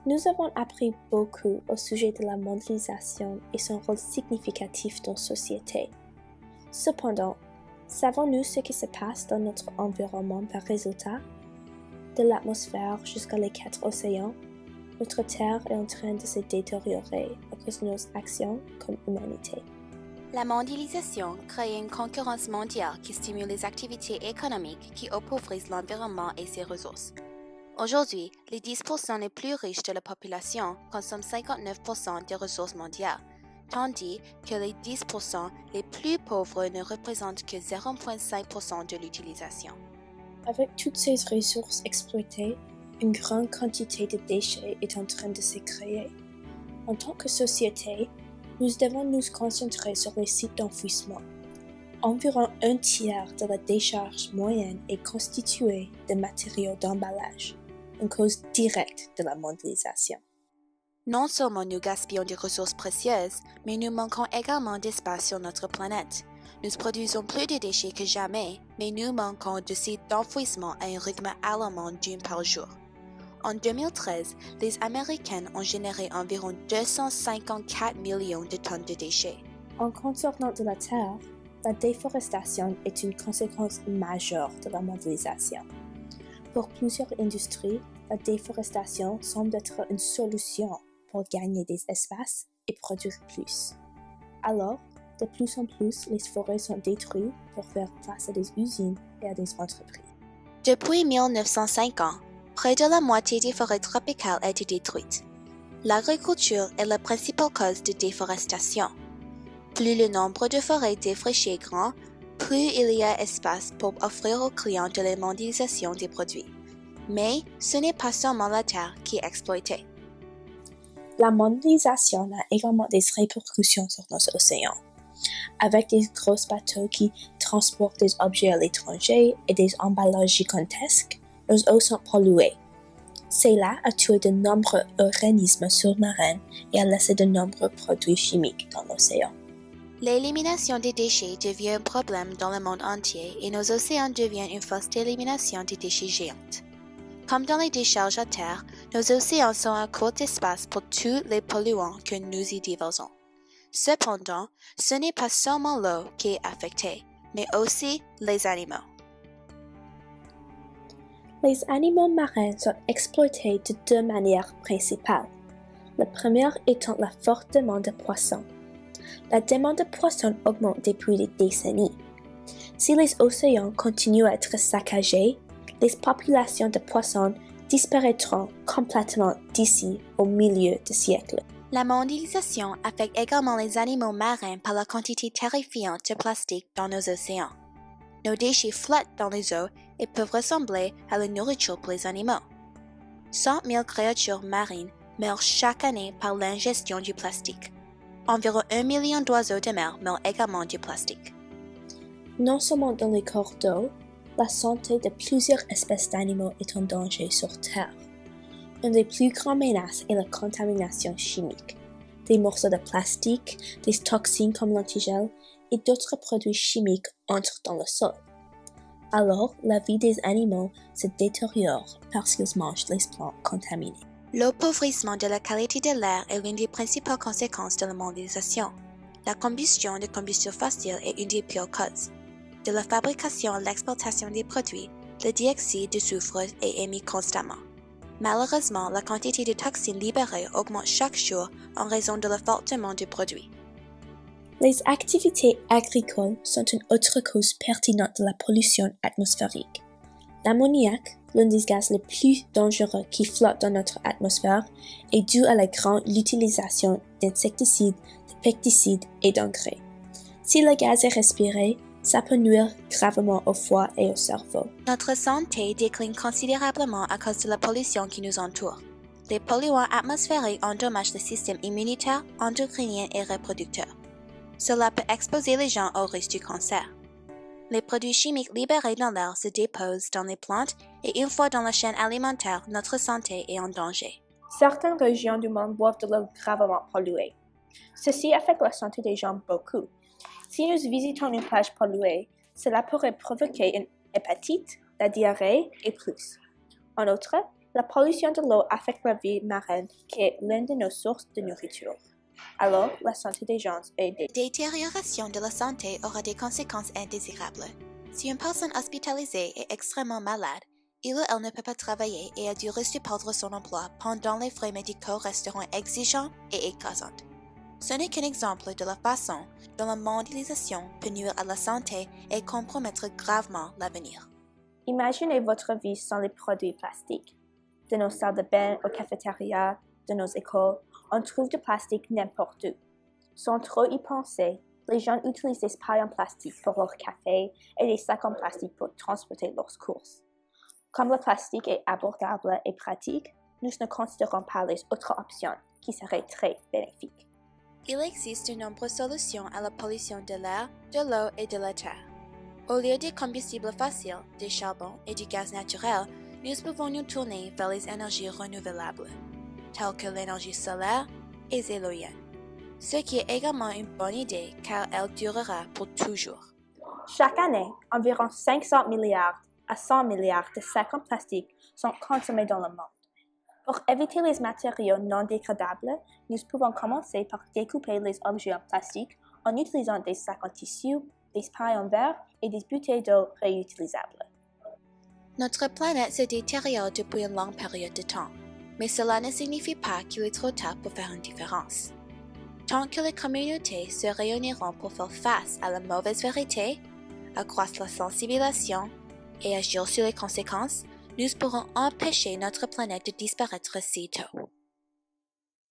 Nous avons appris beaucoup au sujet de la mondialisation et son rôle significatif dans la société. Cependant, savons-nous ce qui se passe dans notre environnement par résultat? De l'atmosphère jusqu'à les 4 océans, notre Terre est en train de se détériorer à cause de nos actions comme humanité. La mondialisation crée une concurrence mondiale qui stimule les activités économiques qui appauvrissent l'environnement et ses ressources. Aujourd'hui, les 10% les plus riches de la population consomment 59% des ressources mondiales, tandis que les 10% les plus pauvres ne représentent que 0,5% de l'utilisation. Avec toutes ces ressources exploitées, une grande quantité de déchets est en train de se créer. En tant que société, nous devons nous concentrer sur les sites d'enfouissement. Environ un tiers de la décharge moyenne est constituée de matériaux d'emballage, une cause directe de la mondialisation. Non seulement nous gaspillons des ressources précieuses, mais nous manquons également d'espace sur notre planète. Nous produisons plus de déchets que jamais, mais nous manquons de sites d'enfouissement à un rythme alarmant d'une par jour. En 2013, les Américains ont généré environ 254 millions de tonnes de déchets. En concernant de la Terre, la déforestation est une conséquence majeure de la mondialisation. Pour plusieurs industries, la déforestation semble être une solution pour gagner des espaces et produire plus. Alors, de plus en plus, les forêts sont détruites pour faire face à des usines et à des entreprises. Depuis 1950, près de la moitié des forêts tropicales a été détruite. L'agriculture est la principale cause de déforestation. Plus le nombre de forêts défrichées est grand, plus il y a espace pour offrir aux clients de la mondialisation des produits. Mais ce n'est pas seulement la terre qui est exploitée. La mondialisation a également des répercussions sur nos océans. Avec des gros bateaux qui transportent des objets à l'étranger et des emballages gigantesques, nos eaux sont polluées. Cela a tué de nombreux organismes sous-marins et a laissé de nombreux produits chimiques dans l'océan. L'élimination des déchets devient un problème dans le monde entier et nos océans deviennent une fosse d'élimination des déchets géantes. Comme dans les décharges à terre, nos océans sont un court d'espace pour tous les polluants que nous y déversons. Cependant, ce n'est pas seulement l'eau qui est affectée, mais aussi les animaux. Les animaux marins sont exploités de deux manières principales. La première étant la forte demande de poissons. La demande de poissons augmente depuis des décennies. Si les océans continuent à être saccagés, les populations de poissons disparaîtront complètement d'ici au milieu du siècle. La mondialisation affecte également les animaux marins par la quantité terrifiante de plastique dans nos océans. Nos déchets flottent dans les eaux et peuvent ressembler à la nourriture pour les animaux. 100 000 créatures marines meurent chaque année par l'ingestion du plastique. Environ 1 million d'oiseaux de mer meurent également du plastique. Non seulement dans les corps d'eau, la santé de plusieurs espèces d'animaux est en danger sur Terre. Une des plus grandes menaces est la contamination chimique. Des morceaux de plastique, des toxines comme l'antigel et d'autres produits chimiques entrent dans le sol. Alors, la vie des animaux se détériore parce qu'ils mangent les plantes contaminées. L'appauvrissement de la qualité de l'air est l'une des principales conséquences de la mondialisation. La combustion de combustible fossile est une des pires causes. De la fabrication à l'exportation des produits, le dioxyde de soufre est émis constamment. Malheureusement, la quantité de toxines libérées augmente chaque jour en raison de la forte demande de produits. Les activités agricoles sont une autre cause pertinente de la pollution atmosphérique. L'ammoniac, l'un des gaz les plus dangereux qui flottent dans notre atmosphère, est dû à la grande utilisation d'insecticides, de pesticides et d'engrais. Si le gaz est respiré, ça peut nuire gravement au foie et au cerveau. Notre santé décline considérablement à cause de la pollution qui nous entoure. Les polluants atmosphériques endommagent le système immunitaire, endocrinien et reproducteur. Cela peut exposer les gens au risque du cancer. Les produits chimiques libérés dans l'air se déposent dans les plantes et une fois dans la chaîne alimentaire, notre santé est en danger. Certaines régions du monde boivent de l'eau gravement polluée. Ceci affecte la santé des gens beaucoup. Si nous visitons une plage polluée, cela pourrait provoquer une hépatite, la diarrhée et plus. En outre, La pollution de l'eau affecte la vie marine qui est l'une de nos sources de nourriture. Alors, la santé des gens est La détérioration de la santé aura des conséquences indésirables. Si une personne hospitalisée est extrêmement malade, il ou elle ne peut pas travailler et a du risque de perdre son emploi pendant les frais médicaux resteront exigeants et écrasants. Ce n'est qu'un exemple de la façon dont la mondialisation peut nuire à la santé et compromettre gravement l'avenir. Imaginez votre vie sans les produits plastiques. De nos salles de bain aux cafétérias, de nos écoles, on trouve du plastique n'importe où. Sans trop y penser, les gens utilisent des pailles en plastique pour leur café et des sacs en plastique pour transporter leurs courses. Comme le plastique est abordable et pratique, nous ne considérons pas les autres options qui seraient très bénéfiques. Il existe de nombreuses solutions à la pollution de l'air, de l'eau et de la terre. Au lieu des combustibles fossiles, des charbons et du gaz naturel, nous pouvons nous tourner vers les énergies renouvelables, telles que l'énergie solaire et éolienne. Ce qui est également une bonne idée car elle durera pour toujours. Chaque année, environ 500 milliards à 100 milliards de sacs en plastique sont consommés dans le monde. Pour éviter les matériaux non dégradables, nous pouvons commencer par découper les objets en plastique en utilisant des sacs en tissu, des pailles en verre et des bouteilles d'eau réutilisables. Notre planète se détériore depuis une longue période de temps, mais cela ne signifie pas qu'il est trop tard pour faire une différence. Tant que les communautés se réuniront pour faire face à la mauvaise vérité, accroître la sensibilisation et agir sur les conséquences, nous pourrons empêcher notre planète de disparaître si tôt.